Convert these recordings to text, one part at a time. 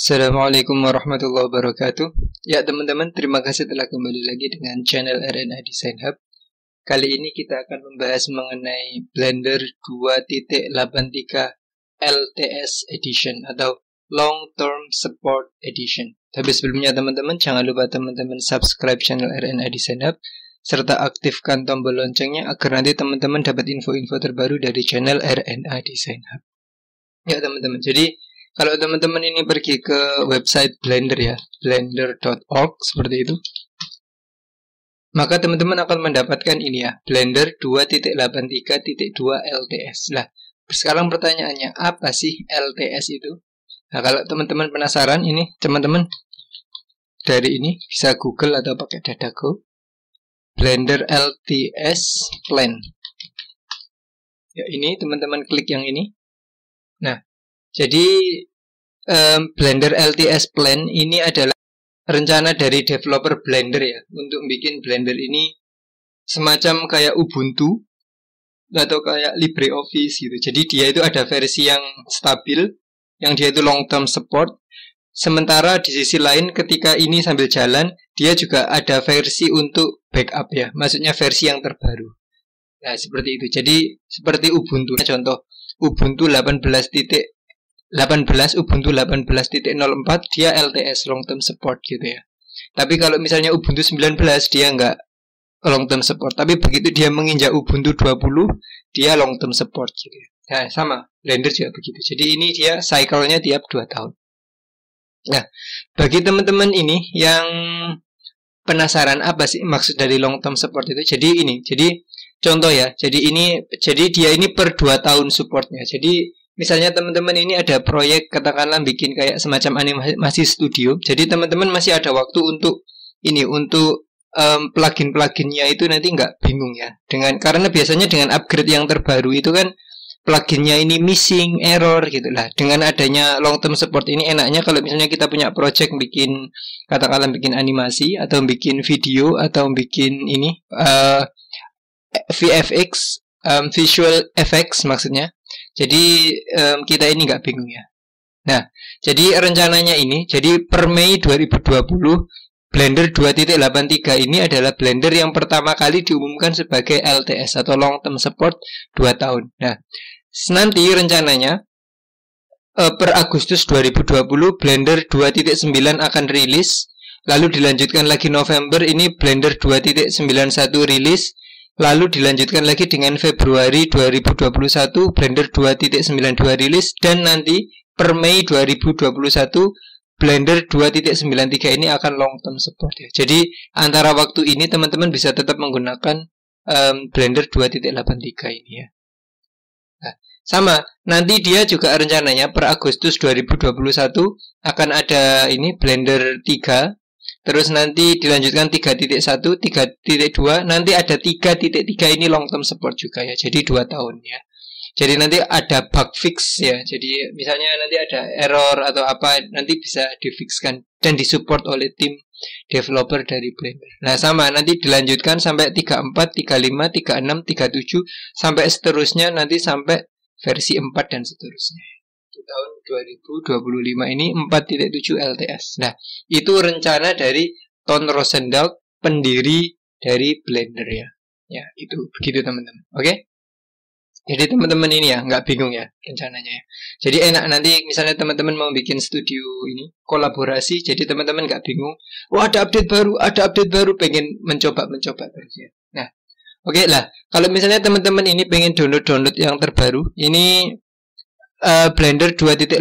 Assalamualaikum warahmatullahi wabarakatuh. Ya teman-teman, terima kasih telah kembali lagi dengan channel RNA Design Hub. Kali ini kita akan membahas mengenai Blender 2.83 LTS Edition atau Long Term Support Edition. Tapi sebelumnya teman-teman, jangan lupa teman-teman subscribe channel RNA Design Hub serta aktifkan tombol loncengnya agar nanti teman-teman dapat info-info terbaru dari channel RNA Design Hub. Ya teman-teman, jadi kalau teman-teman ini pergi ke website Blender ya, blender.org seperti itu, maka teman-teman akan mendapatkan ini ya, Blender 2.83.2 LTS. Nah, sekarang pertanyaannya, apa sih LTS itu? Nah, kalau teman-teman penasaran, ini teman-teman dari ini bisa Google atau pakai Dadago, Blender LTS Plan. Ya, ini teman-teman klik yang ini. Nah, jadi Blender LTS Plan ini adalah rencana dari developer Blender ya, untuk bikin Blender ini semacam kayak Ubuntu atau kayak LibreOffice gitu. Jadi dia itu ada versi yang stabil, yang dia itu long term support. Sementara di sisi lain ketika ini sambil jalan, dia juga ada versi untuk backup ya, maksudnya versi yang terbaru. Nah seperti itu. Jadi seperti Ubuntu, contoh Ubuntu 18, Ubuntu 18.04 dia LTS long term support gitu ya. Tapi kalau misalnya Ubuntu 19 dia nggak long term support. Tapi begitu dia menginjak Ubuntu 20 dia long term support gitu ya. Nah sama Blender juga begitu. Jadi ini dia cycle-nya tiap 2 tahun. Nah bagi teman-teman ini yang penasaran apa sih maksud dari long term support itu, jadi ini, jadi contoh ya, jadi dia ini per 2 tahun supportnya. Jadi misalnya teman-teman ini ada proyek katakanlah bikin kayak semacam animasi studio. Jadi teman-teman masih ada waktu untuk ini, untuk plugin-pluginnya itu nanti nggak bingung ya. Karena biasanya dengan upgrade yang terbaru itu kan pluginnya ini missing, error gitu lah. Dengan adanya long term support ini enaknya kalau misalnya kita punya project bikin katakanlah bikin animasi atau bikin video atau bikin ini VFX, visual effects maksudnya. Jadi kita ini nggak bingung ya. Nah, jadi rencananya ini, jadi per Mei 2020 Blender 2.83 ini adalah Blender yang pertama kali diumumkan sebagai LTS atau Long Term Support 2 tahun. Nah, nanti rencananya per Agustus 2020 Blender 2.9 akan rilis, lalu dilanjutkan lagi November ini Blender 2.91 rilis. Lalu dilanjutkan lagi dengan Februari 2021 Blender 2.92 rilis, dan nanti per Mei 2021 Blender 2.93 ini akan long term support ya. Jadi antara waktu ini teman-teman bisa tetap menggunakan Blender 2.83 ini ya. Nah, sama, nanti dia juga rencananya per Agustus 2021 akan ada ini Blender 3. Terus nanti dilanjutkan 3.1, 3.2, nanti ada 3.3 ini long term support juga ya. Jadi 2 tahun ya. Jadi nanti ada bug fix ya. Jadi misalnya nanti ada error atau apa, nanti bisa difixkan dan disupport oleh tim developer dari Blender. Nah sama, nanti dilanjutkan sampai 34, 35, 36, 37 sampai seterusnya, nanti sampai versi 4 dan seterusnya. Tahun 2025 ini 4.7 LTS. Nah, itu rencana dari Ton Roosendaal, pendiri dari Blender ya. Ya, itu begitu teman-teman. Oke? Jadi teman-teman ini ya nggak bingung ya rencananya ya. Jadi enak nanti misalnya teman-teman mau bikin studio ini kolaborasi, jadi teman-teman nggak bingung. Wah, ada update baru, pengen mencoba terus ya. Nah, oke lah. Kalau misalnya teman-teman ini pengen download yang terbaru, ini Blender 2.83.2.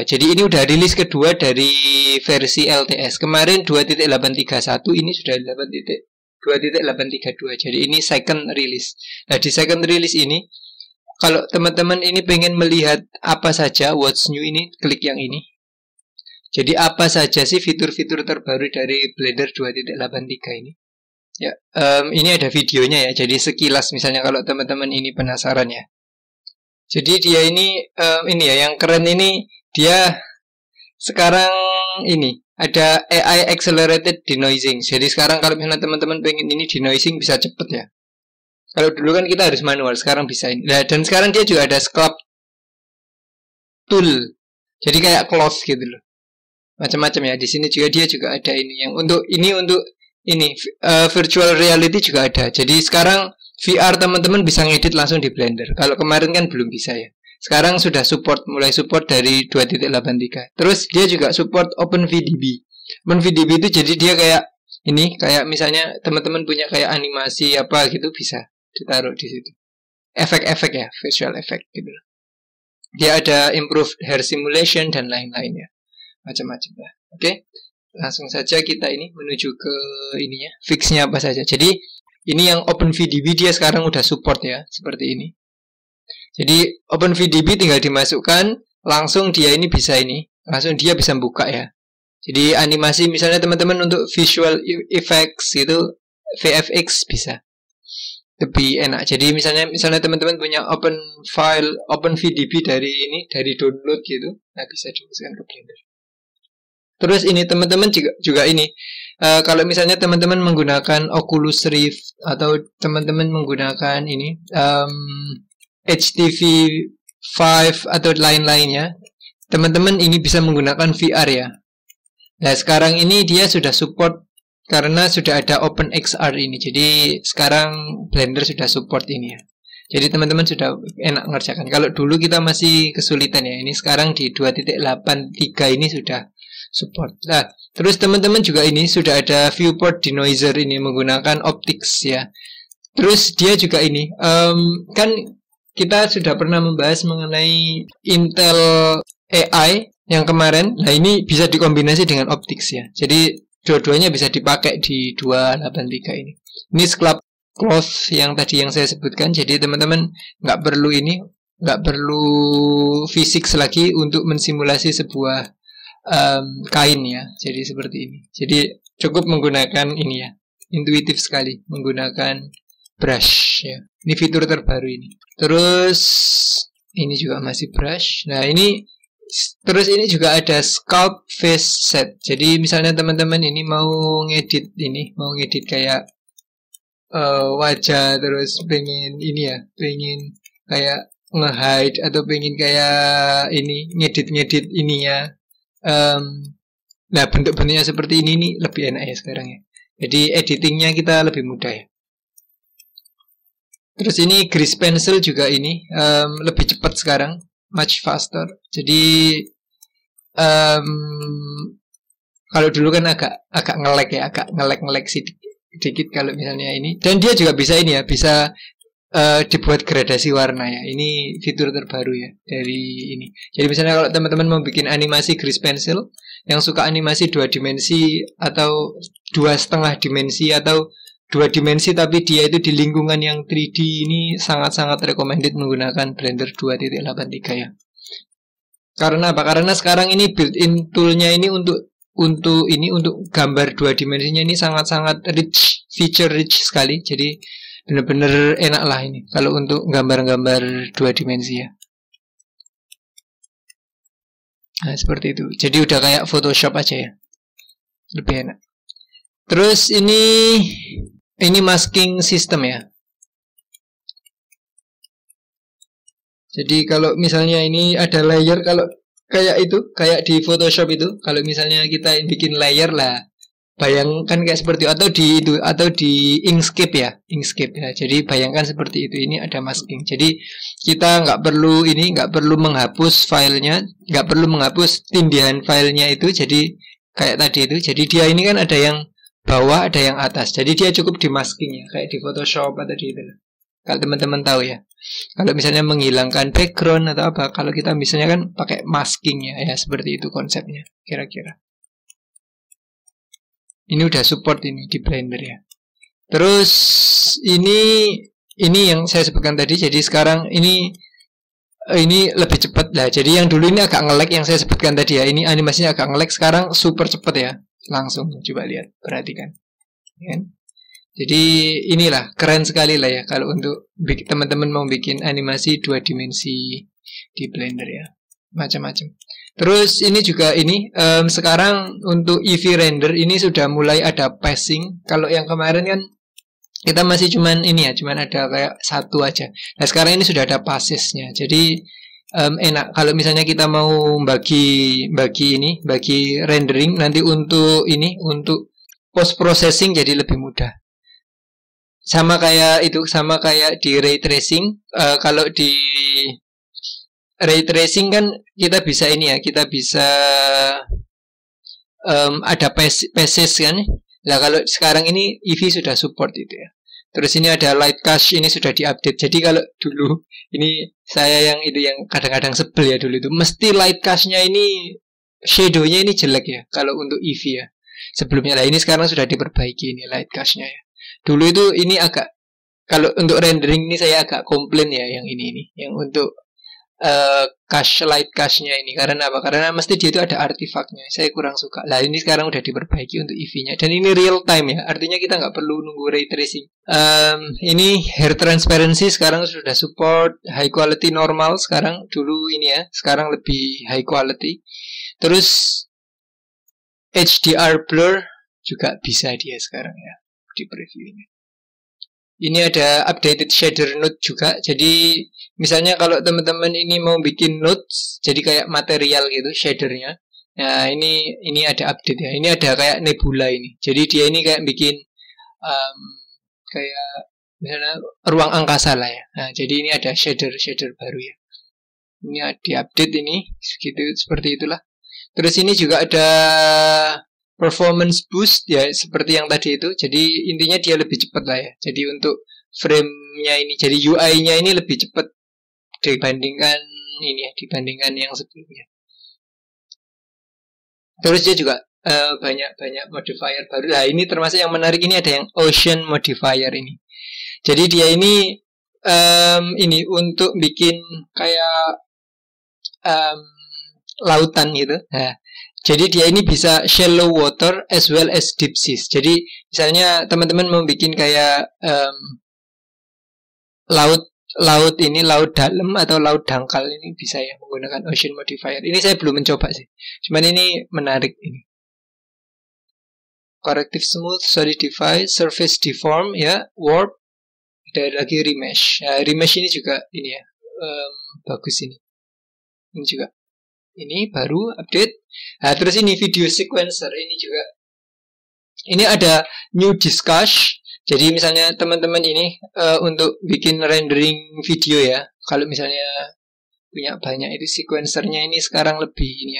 Jadi ini udah rilis kedua dari versi LTS. Kemarin 2.831, ini sudah 2.832. Jadi ini second release. Nah, di second release ini kalau teman-teman ini pengen melihat apa saja what's new, ini klik yang ini. Jadi apa saja sih fitur-fitur terbaru dari Blender 2.83 ini? Ya, ini ada videonya ya. Jadi sekilas misalnya kalau teman-teman ini penasaran ya. Jadi dia ini ya, yang keren ini dia sekarang ini ada AI Accelerated Denoising. Jadi sekarang kalau misalnya teman-teman pengen ini denoising bisa cepet ya. Kalau dulu kan kita harus manual, sekarang bisa ini. Nah, dan sekarang dia juga ada sculpt tool. Jadi kayak cloth gitu loh. Macam-macam ya. Di sini juga dia juga ada ini yang untuk virtual reality juga ada. Jadi sekarang VR teman-teman bisa ngedit langsung di Blender. Kalau kemarin kan belum bisa ya. Sekarang sudah mulai support dari 2.83. Terus dia juga support OpenVDB. OpenVDB itu jadi dia kayak misalnya teman-teman punya kayak animasi apa gitu bisa ditaruh di situ. Efek-efek ya, visual effect gitu. Dia ada improved hair simulation dan lain-lain ya. Macam-macam lah. Oke. Langsung saja kita ini menuju ke ininya, fixnya apa saja. Jadi ini yang OpenVDB dia sekarang udah support ya, seperti ini. Jadi OpenVDB tinggal dimasukkan, langsung dia ini bisa langsung dia bisa buka ya. Jadi animasi misalnya teman-teman untuk visual effects itu VFX bisa. Lebih enak. Jadi misalnya teman-teman punya OpenVDB dari download gitu, nah bisa dimasukkan ke Blender. Terus ini teman-teman juga ini kalau misalnya teman-teman menggunakan Oculus Rift atau teman-teman menggunakan HTC 5 atau lain-lainnya, teman-teman ini bisa menggunakan VR ya. Nah sekarang ini dia sudah support karena sudah ada OpenXR ini. Jadi sekarang Blender sudah support ini ya. Jadi teman-teman sudah enak ngerjakan. Kalau dulu kita masih kesulitan ya. Ini sekarang di 2.83 ini sudah support. Nah, terus teman-teman juga ini sudah ada viewport denoiser ini menggunakan optics ya. Terus dia juga ini kan kita sudah pernah membahas mengenai Intel AI yang kemarin. Nah, ini bisa dikombinasi dengan optics ya. Jadi dua-duanya bisa dipakai di 283 ini. Ini scrub cloth yang tadi yang saya sebutkan. Jadi teman-teman nggak perlu fisik lagi untuk mensimulasi sebuah kain ya. Jadi seperti ini. Jadi cukup menggunakan ini ya, intuitif sekali menggunakan brush ya. Ini fitur terbaru ini. Terus ini juga masih brush. Nah ini juga ada sculpt face set. Jadi misalnya teman-teman ini mau ngedit kayak wajah, terus pengen kayak nge-hide atau pengen kayak ngedit ininya. Nah bentuk-bentuknya seperti ini nih lebih enak ya sekarang ya. Jadi editingnya kita lebih mudah ya. Terus ini grease pencil juga lebih cepat sekarang, much faster. Jadi kalau dulu kan agak nge-lag ya, agak nge-lag sedikit kalau misalnya ini. Dan dia juga bisa bisa dibuat gradasi warna ya. Ini fitur terbaru ya dari ini. Jadi misalnya kalau teman-teman mau bikin animasi grease pencil, yang suka animasi 2 dimensi atau 2,5 dimensi atau 2 dimensi tapi dia itu di lingkungan yang 3D, ini sangat-sangat recommended menggunakan Blender 2.83 ya. Karena apa? Karena sekarang ini built-in toolnya ini untuk gambar 2 dimensinya ini sangat-sangat feature rich sekali. Jadi benar-benar enak lah ini kalau untuk gambar-gambar 2 dimensi ya. Nah seperti itu. Jadi udah kayak Photoshop aja ya, lebih enak. Terus ini masking system ya. Jadi kalau misalnya ini ada layer, kalau kayak di Photoshop itu, kalau misalnya kita bikin layer lah, bayangkan kayak seperti atau di Inkscape ya. Jadi bayangkan seperti itu. Ini ada masking. Jadi kita nggak perlu menghapus filenya, nggak perlu menghapus tindihan filenya itu. Jadi kayak tadi itu. Jadi dia ini kan ada yang bawah, ada yang atas. Jadi dia cukup di masking ya, kayak di Photoshop atau di itu. Kalau teman-teman tahu ya. Kalau misalnya menghilangkan background atau apa, kalau kita misalnya kan pakai masking ya, seperti itu konsepnya kira-kira. Ini udah support ini di Blender ya. Terus ini yang saya sebutkan tadi. Jadi sekarang ini lebih cepat lah. Jadi yang dulu ini agak nge-lag yang saya sebutkan tadi ya. Ini animasinya agak nge-lag, sekarang super cepat ya. Langsung coba lihat, perhatikan. Ya. Jadi inilah keren sekali lah ya kalau untuk teman-teman mau bikin animasi 2 dimensi di Blender ya. Macam-macam. Terus ini juga sekarang untuk Eevee render ini sudah mulai ada passing. Kalau yang kemarin kan kita masih cuman ada kayak satu aja. Nah sekarang ini sudah ada passesnya. Jadi enak kalau misalnya kita mau bagi rendering nanti untuk post processing jadi lebih mudah. Sama kayak di ray tracing. Kalau di ray tracing kan kita bisa kita bisa ada phases kan. Nah kalau sekarang ini Eevee sudah support itu ya. Terus ini ada light cache, ini sudah diupdate. Jadi kalau dulu ini saya yang kadang-kadang sebel ya dulu itu mesti light cache-nya ini shadow-nya ini jelek ya kalau untuk Eevee ya. Sebelumnya lah ini sekarang sudah diperbaiki ini light cache-nya ya. Dulu itu ini agak kalau untuk rendering ini saya agak komplain ya yang ini yang untuk light cache-nya ini. Karena apa? Karena mesti dia itu ada artifaknya. Saya kurang suka. Lah ini sekarang udah diperbaiki untuk Eevee-nya. Dan ini real time ya. Artinya kita nggak perlu nunggu ray tracing. Ini hair transparency sekarang sudah support. High quality normal sekarang. Dulu ini ya. Sekarang lebih high quality. Terus HDR blur juga bisa dia sekarang ya. Di preview ini. Ini ada updated shader node juga. Jadi misalnya kalau teman-teman ini mau bikin nodes, jadi kayak material gitu shadernya. Nah ini ada update ya. Ini ada kayak nebula ini. Jadi dia ini kayak bikin kayak misalnya ruang angkasa lah ya. Nah jadi ini ada shader baru ya. Ini diupdate ini seperti itulah. Terus ini juga ada performance boost ya seperti yang tadi itu. Jadi intinya dia lebih cepat lah ya. Jadi untuk frame-nya ini, jadi UI-nya ini lebih cepat dibandingkan yang sebelumnya. Terus dia juga banyak modifier baru. Nah ini termasuk yang menarik, ini ada yang ocean modifier ini. Jadi dia ini untuk bikin kayak lautan gitu. Nah jadi dia ini bisa shallow water as well as deep seas. Jadi misalnya teman-teman mau bikin kayak laut dalam atau laut dangkal ini bisa ya menggunakan ocean modifier. Ini saya belum mencoba sih. Cuman ini menarik ini. Corrective smooth, solidify, surface deform ya, warp, ada lagi remesh. Ya, remesh ini juga ini ya bagus ini. Ini juga. Ini baru update. Nah, terus ini video sequencer ini juga. Ini ada new discuss. Jadi misalnya teman-teman ini untuk bikin rendering video ya. Kalau misalnya punya banyak itu sequencernya ini sekarang lebih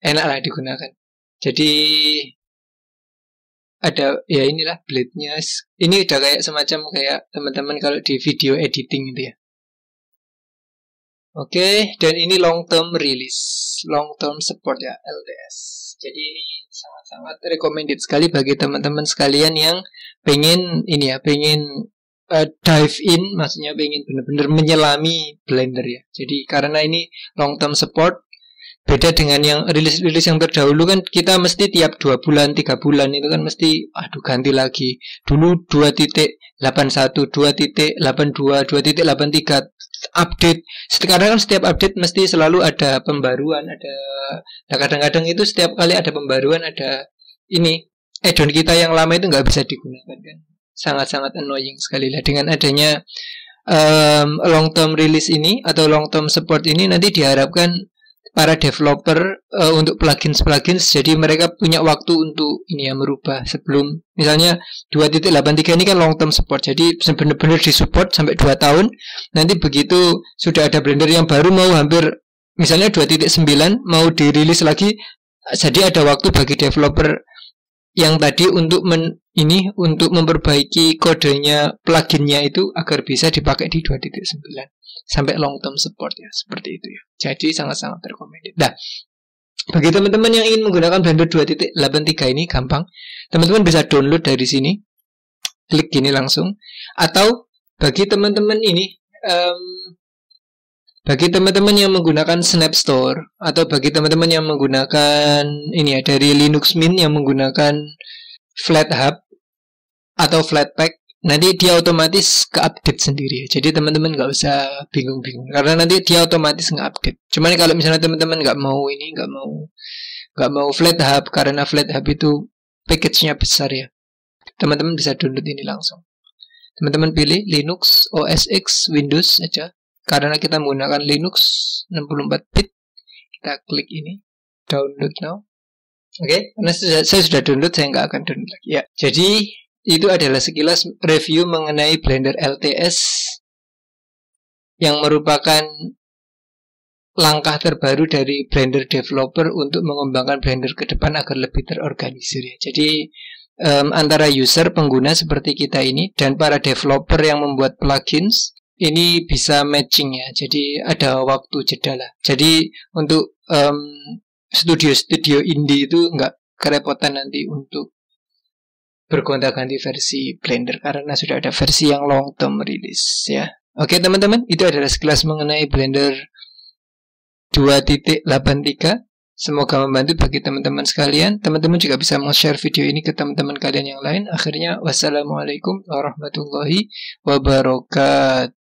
enak lah digunakan. Jadi ada ya inilah blade-nya. Ini udah kayak semacam kayak teman-teman kalau di video editing gitu ya. Oke, dan ini long term release, long term support ya, LTS. Jadi ini sangat-sangat recommended sekali bagi teman-teman sekalian yang pengen dive in, maksudnya pengen benar-benar menyelami Blender ya. Jadi karena ini long term support, beda dengan yang rilis yang terdahulu kan kita mesti tiap 2 bulan, 3 bulan itu kan mesti ganti lagi. Dulu 2.81, 2.82, 2.83 update. Sekarang kan setiap update mesti selalu ada pembaruan, kadang-kadang itu setiap kali ada pembaruan ada ini add-on kita yang lama itu nggak bisa digunakan kan. Sangat-sangat annoying sekali lah. Dengan adanya long term release ini atau long term support ini nanti diharapkan para developer untuk plugins jadi mereka punya waktu untuk ini ya merubah sebelum misalnya 2.83 ini kan long term support, jadi benar-benar disupport sampai 2 tahun. Nanti begitu sudah ada Blender yang baru mau hampir misalnya 2.9 mau dirilis lagi, jadi ada waktu bagi developer yang tadi untuk untuk memperbaiki kodenya pluginnya itu agar bisa dipakai di 2.9 sampai long term support ya, seperti itu ya. Jadi sangat-sangat recommended. Nah, bagi teman-teman yang ingin menggunakan Blender 2.83 ini gampang. Teman-teman bisa download dari sini. Klik gini langsung. Atau bagi teman-teman ini bagi teman-teman yang menggunakan Snap Store atau bagi teman-teman yang menggunakan ini ya dari Linux Mint yang menggunakan FlatHub atau Flatpak, nanti dia otomatis ke-update sendiri. Jadi teman-teman nggak usah bingung-bingung karena nanti dia otomatis nge-update. Cuman kalau misalnya teman-teman nggak mau FlatHub karena FlatHub itu package-nya besar ya, teman-teman bisa download ini langsung. Teman-teman pilih Linux, OS X, Windows aja. karena kita menggunakan Linux 64 bit, kita klik ini download now. Oke, karena saya sudah download, saya nggak akan download lagi ya. Jadi itu adalah sekilas review mengenai Blender LTS yang merupakan langkah terbaru dari Blender developer untuk mengembangkan Blender ke depan agar lebih terorganisir ya. Jadi antara user pengguna seperti kita ini dan para developer yang membuat plugins ini bisa matching ya. Jadi ada waktu jeda lah. Jadi untuk studio-studio indie itu nggak kerepotan nanti untuk bergonta-ganti versi Blender karena sudah ada versi yang long term release ya. Oke teman-teman, itu adalah sekilas mengenai Blender 2.83. Semoga membantu bagi teman-teman sekalian. Teman-teman juga bisa share video ini ke teman-teman kalian yang lain. Akhirnya wassalamualaikum warahmatullahi wabarakatuh.